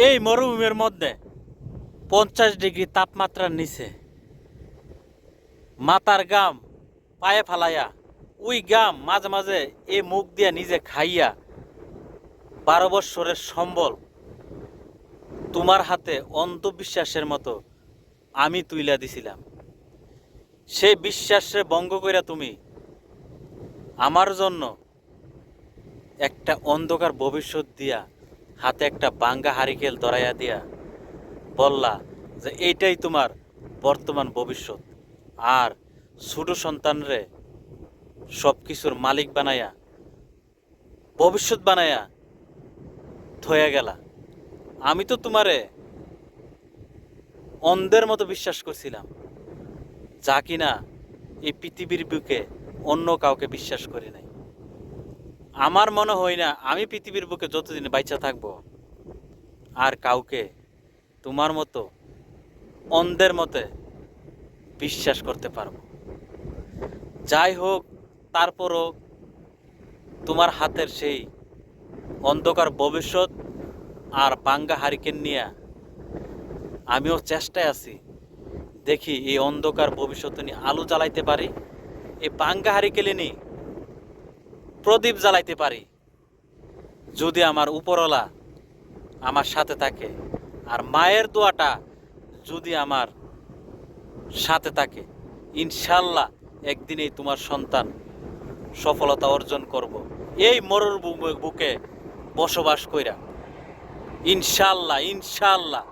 এই মরুভূমির মধ্যে 50 ডিগ্রি তাপমাত্রার নিচে মাথার গাম পায়ে ফালাইয়া ওই গাম মাঝে মাঝে এই মুখ দিয়া নিজে খাইয়া 12 বৎসরের সম্বল তোমার হাতে অন্ধবিশ্বাসের মতো আমি তুইলা দিছিলাম। সেই বিশ্বাসে ভঙ্গ কইরা তুমি আমার জন্য একটা অন্ধকার ভবিষ্যৎ দিয়া হাতে একটা বাঙ্গা হারিকেল ধরাইয়া দিয়া বললা যে এইটাই তোমার বর্তমান ভবিষ্যৎ। আর ছোট সন্তানরে সব কিছুর মালিক বানাইয়া ভবিষ্যৎ বানাইয়া থয়া গেলা। আমি তো তোমারে অন্ধের মতো বিশ্বাস করছিলাম, যা কিনা এই পৃথিবীর বুকে অন্য কাউকে বিশ্বাস করি নাই। আমার মনে হয় না আমি পৃথিবীর বুকে যতদিন বাইচা থাকবো আর কাউকে তোমার মতো অন্ধের মতে বিশ্বাস করতে পারবো। যাই হোক, তারপরও তোমার হাতের সেই অন্ধকার ভবিষ্যৎ আর বাঙ্গা হারিকেন নিয়ে আমিও চেষ্টায় আছি, দেখি এই অন্ধকার ভবিষ্যৎ নিয়ে আলো জ্বালাইতে পারি, এই বাঙ্গা হারিকেলে নিয়ে প্রদীপ জ্বালাইতে পারি। যদি আমার উপরওয়ালা আমার সাথে থাকে আর মায়ের দোয়াটা যদি আমার সাথে থাকে, ইনশাল্লাহ একদিনেই তোমার সন্তান সফলতা অর্জন করব এই মরুর বুকে বসবাস কইরা। ইনশাল্লাহ ইনশাল্লাহ।